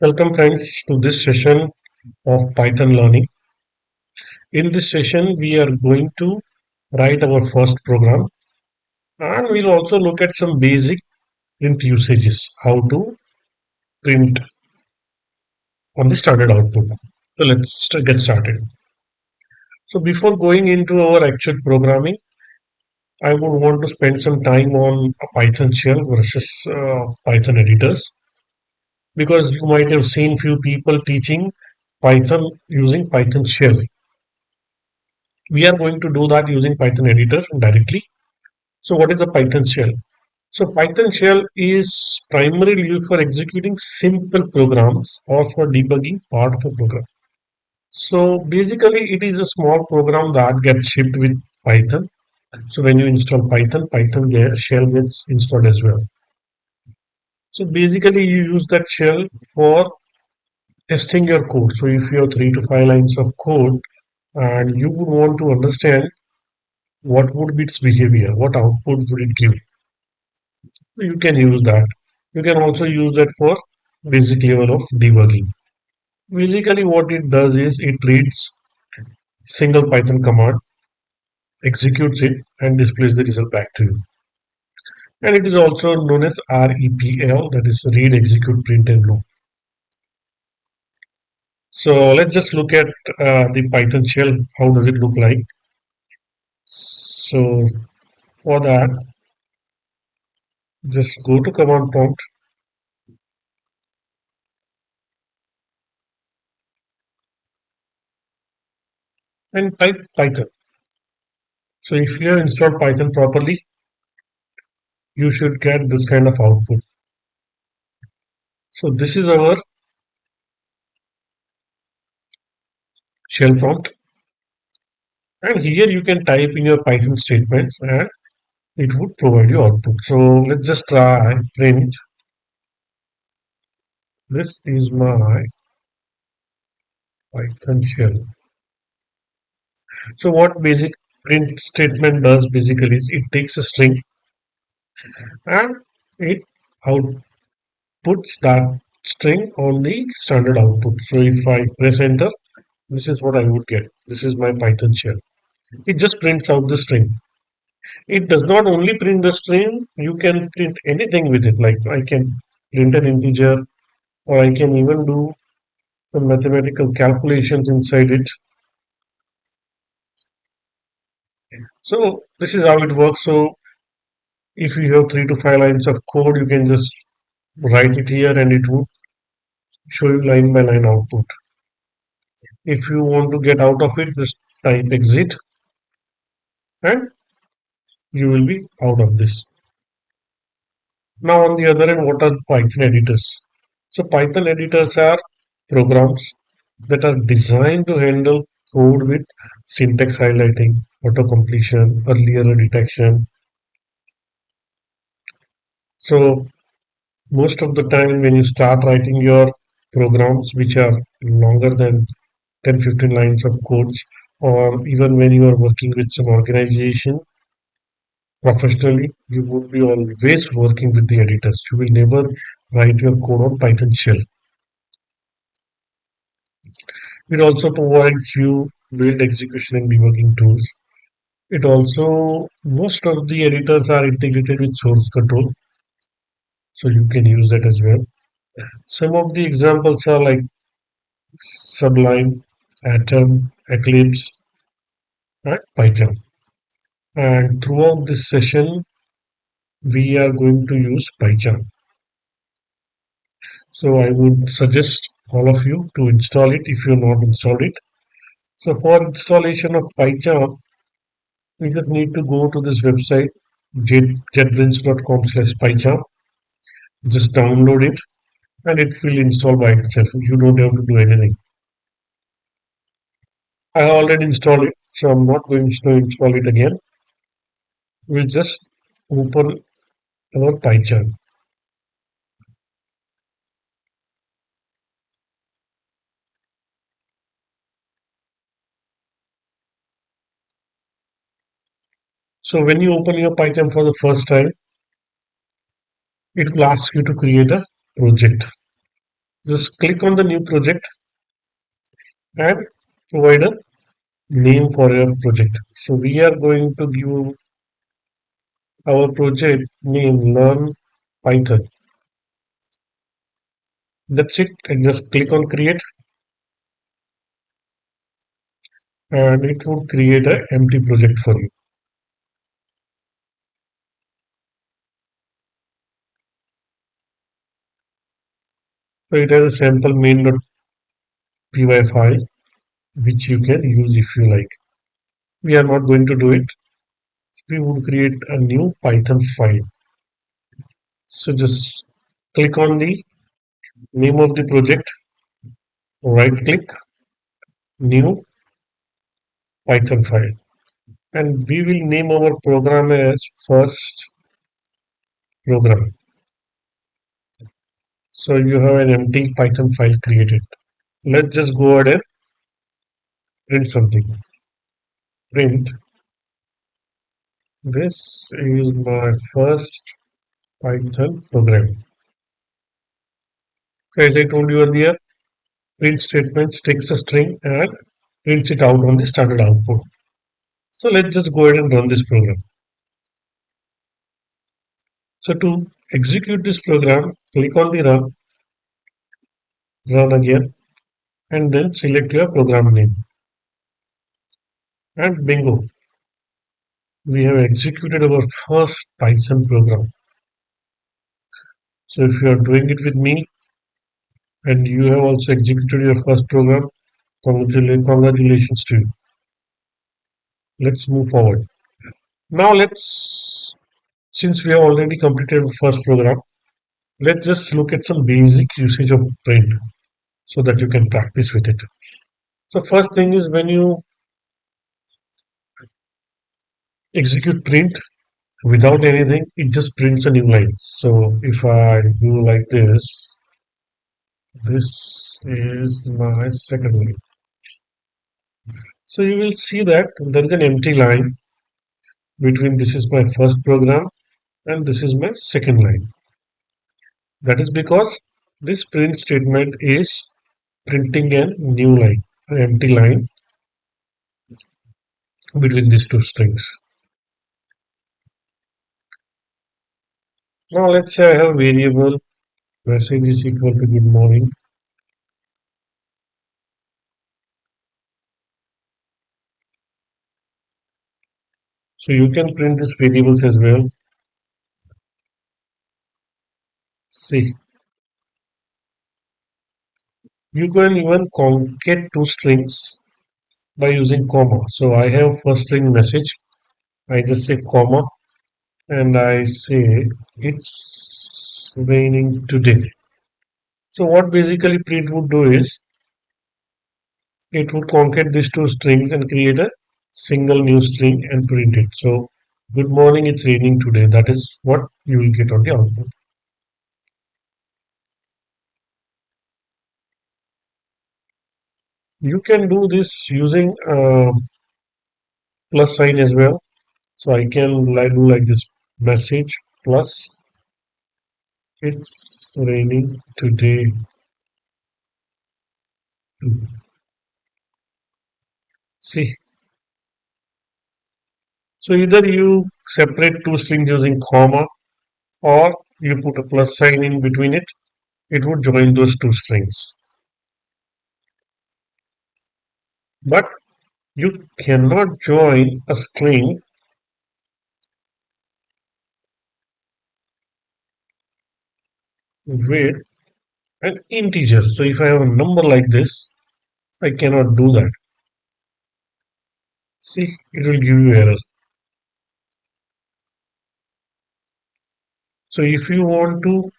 Welcome friends to this session of Python learning. In this session, we are going to write our first program and we'll also look at some basic print usages, how to print on the standard output. So get started. So before going into our actual programming, I would want to spend some time on a Python shell versus Python editors because you might have seen few people teaching Python using Python shell. We are going to do that using Python editor directly. So what is a Python shell? So Python shell is primarily used for executing simple programs or for debugging part of a program. So basically it is a small program that gets shipped with Python. So when you install Python, shell gets installed as well. So basically you use that shell for testing your code. So if you have 3 to 5 lines of code and you would want to understand what would be its behavior, what output would it give, you can use that. You can also use that for basic level of debugging. Basically, what it does is it reads single Python command, executes it, and displays the result back to you. And it is also known as REPL, that is read, execute, print, and loop. So let's just look at the Python shell. How does it look like? So for that, just go to command prompt and type Python. So if you have installed Python properly, you should get this kind of output. So this is our shell prompt, and here you can type in your Python statements and it would provide you output. So let's just try print. This is my Python shell. So what basic print statement does basically is it takes a string and it outputs that string on the standard output. So if I press enter, this is what I would get. This is my Python shell. It just prints out the string. It does not only print the string, you can print anything with it. Like I can print an integer, or I can even do some mathematical calculations inside it. So this is how it works. So if you have 3 to 5 lines of code, you can just write it here and it would show you line by line output. If you want to get out of it, just type exit and you will be out of this. Now on the other end, what are Python editors? So Python editors are programs that are designed to handle code with syntax highlighting, auto completion, early error detection. So most of the time when you start writing your programs which are longer than 10-15 lines of codes, or even when you are working with some organization professionally, you would be always working with the editors. You will never write your code on Python shell. It also provides you build execution and debugging tools. It also, most of the editors are integrated with source control, so you can use that as well. Some of the examples are like Sublime, Atom, Eclipse, and Python. And throughout this session, we are going to use Python. So I would suggest all of you to install it if you have not installed it. So for installation of Python, we just need to go to this website jetbrains.com/python. Just download it and it will install by itself. You don't have to do anything. I already installed it, so I'm not going to install it again. We'll just open our Python. So when you open your Python for the first time, it will ask you to create a project. Just click on the new project and provide a name for your project. So we are going to give our project name Learn Python. That's it. And just click on create and it will create an empty project for you. So it has a sample main.py file which you can use if you like. We are not going to do it. We would create a new Python file. So just click on the name of the project, right click, new Python file. And we will name our program as first program. So you have an empty Python file created. Let's just go ahead and print something. Print. This is my first Python program. As I told you earlier, print statement takes a string and prints it out on the standard output. So let's just go ahead and run this program. So to execute this program, click on the run again, and then select your program name. And bingo, we have executed our first Python program. So if you are doing it with me and you have also executed your first program, congratulations to you. Let's move forward. Now since we have already completed the first program, let's just look at some basic usage of print so that you can practice with it. So first thing is when you execute print without anything, it just prints a new line. So if I do like this is my second line. So you will see that there is an empty line between this is my first program and this is my second line. That is because this print statement is printing a new line, an empty line between these two strings. Now let's say I have variable message is equal to good morning. So you can print these variables as well. See, you can even concat two strings by using comma. So I have first string message. I just say comma and I say it's raining today. So what basically print would do is it would concat these two strings and create a single new string and print it. So good morning, it's raining today. That is what you will get on the output. You can do this using plus sign as well. So I can do like this message plus it's raining today. See, so either you separate two strings using comma or you put a plus sign in between it. It would join those two strings. But you cannot join a string with an integer. So if I have a number like this, I cannot do that. See, it will give you error. So if you want to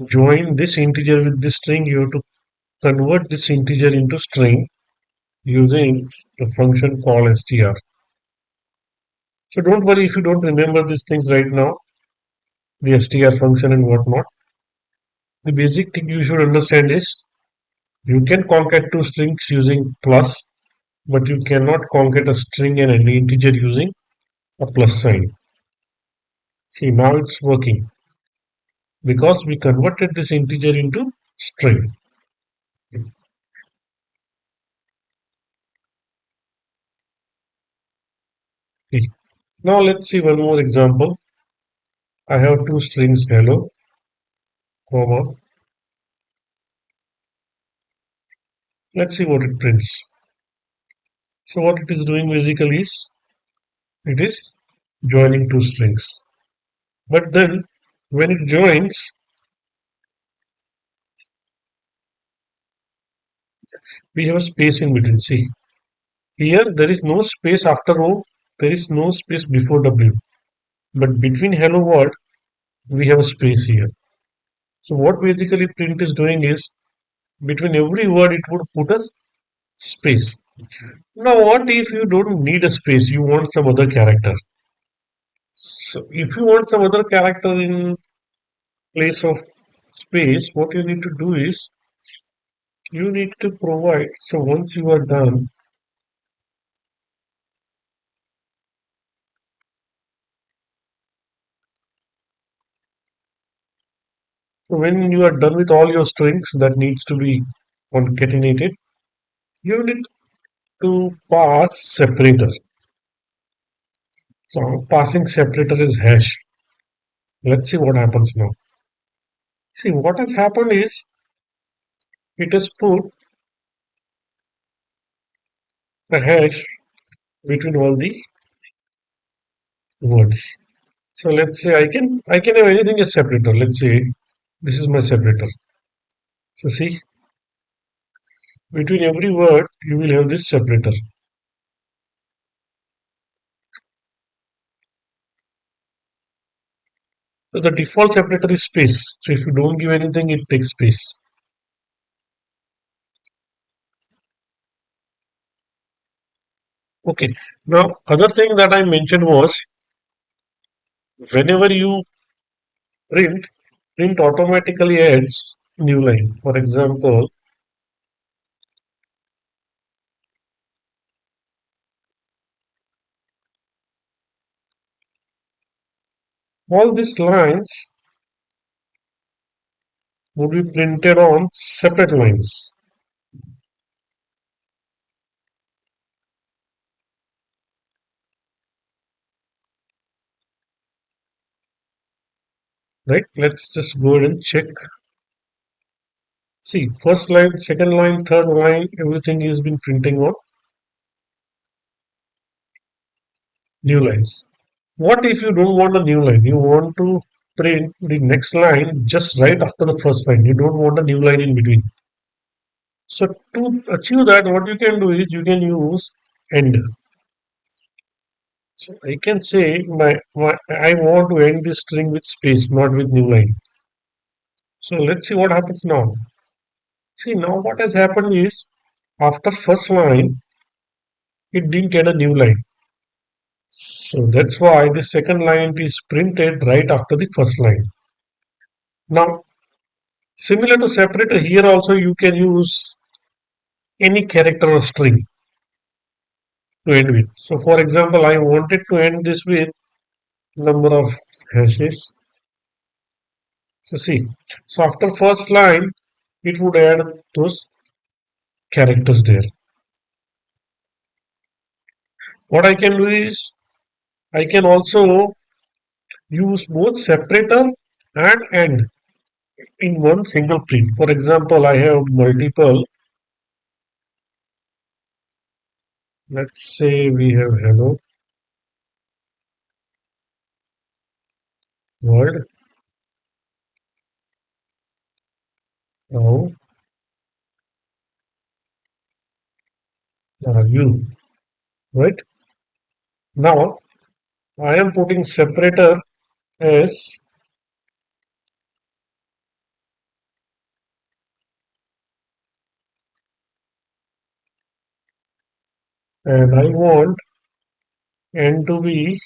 join this integer with this string, you have to convert this integer into string using a function called str. So don't worry if you don't remember these things right now, the str function and whatnot. The basic thing you should understand is you can concat two strings using plus, but you cannot concat a string and an integer using a plus sign. See, now it's working because we converted this integer into string. Okay. Now let's see one more example. I have two strings hello, comma. Let's see what it prints. So what it is doing basically is it is joining two strings. But then when it joins, we have a space in between. See, here there is no space after O, there is no space before W. But between hello world, we have a space here. So what basically print is doing is between every word it would put a space. Now what if you don't need a space, you want some other character? So if you want some other character in place of space, what you need to do is you need to provide. So once you are done, so when you are done with all your strings that needs to be concatenated, you need to pass separator. So passing separator is hash. Let's see what happens now. See what has happened is it has put a hash between all the words. So let's say I can have anything as separator. Let's say this is my separator. So see between every word you will have this separator. So the default separator is space. So if you don't give anything, it takes space. Okay. Now other thing that I mentioned was whenever you print, print automatically adds new line. For example, all these lines would be printed on separate lines. Right? Let's just go ahead and check. See, first line, second line, third line, everything has been printing on new lines. What if you don't want a new line? You want to print the next line just right after the first line. You don't want a new line in between. So to achieve that, what you can do is you can use end. So I can say my I want to end this string with space, not with new line. So let's see what happens now. See now what has happened is after first line, it didn't add a new line. So that's why the second line is printed right after the first line. Now, similar to separator, here also you can use any character or string to end with. So, for example, I wanted to end this with number of hashes. So, see, so after first line, it would add those characters there. What I can do is I can also use both separator and end in one single print. For example, I have multiple. Let's say we have hello world. Now you right now I am putting separator as and I want n to be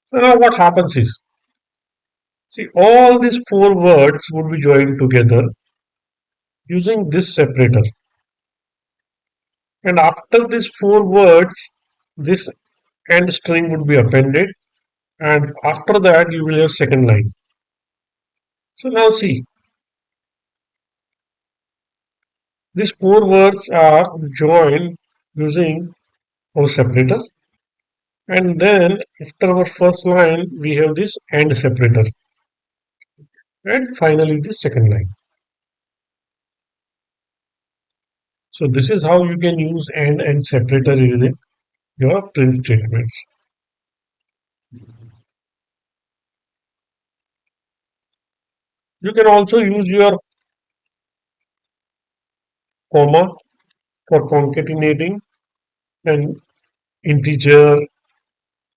so now what happens is see all these four words would be joined together using this separator and after these four words this and string would be appended, and after that you will have second line. So now see, these four words are joined using our separator, and then after our first line we have this and separator, and finally the second line. So this is how you can use and separator using your print statements. You can also use your comma for concatenating an integer,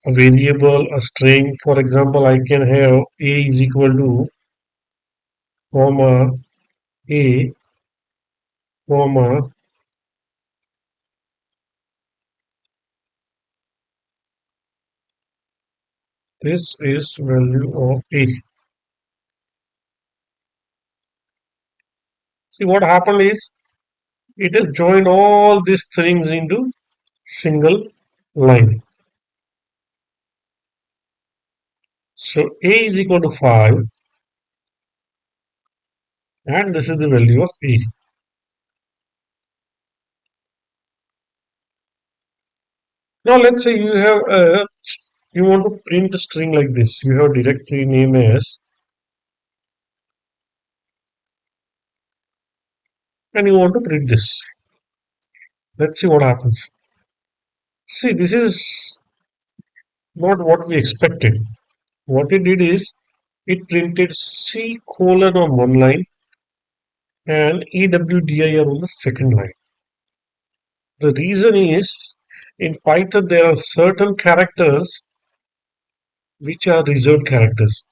a variable, a string. For example, I can have a is equal to comma a comma this is value of a. See what happened is it has joined all these strings into single line. So a is equal to 5 and this is the value of a. Now let's say you want to print a string like this. You have directory name as and you want to print this. Let's see what happens. See, this is not what we expected. What it did is it printed C colon on one line and EWDIR on the second line. The reason is in Python there are certain characters which are reserved characters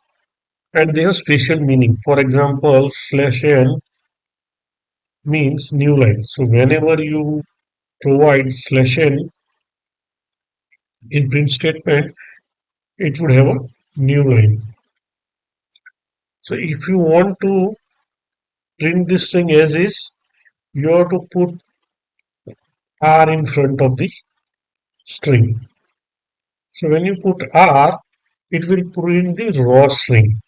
and they have special meaning. For example, slash n means new line. So whenever you provide slash n in print statement, it would have a new line. So if you want to print this string as is, you have to put R in front of the string. So when you put R, it will print the raw string.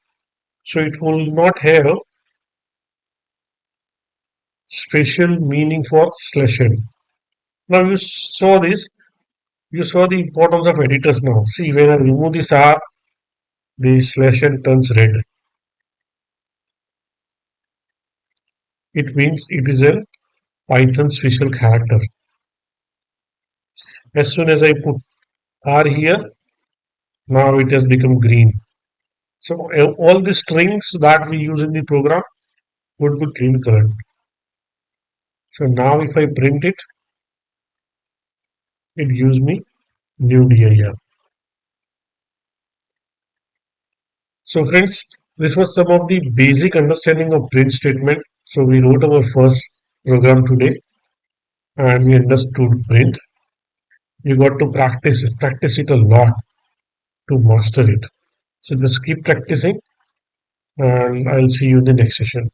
So it will not have special meaning for slash n. Now you saw this, you saw the importance of editors now. See, when I remove this R, the slash n turns red. It means it is a Python special character. As soon as I put R here, now it has become green. So all the strings that we use in the program would be green colored. So now if I print it, it gives me new dir. So friends, this was some of the basic understanding of print statement. So we wrote our first program today and we understood print. You got to practice it a lot to master it. So just keep practicing and I'll see you in the next session.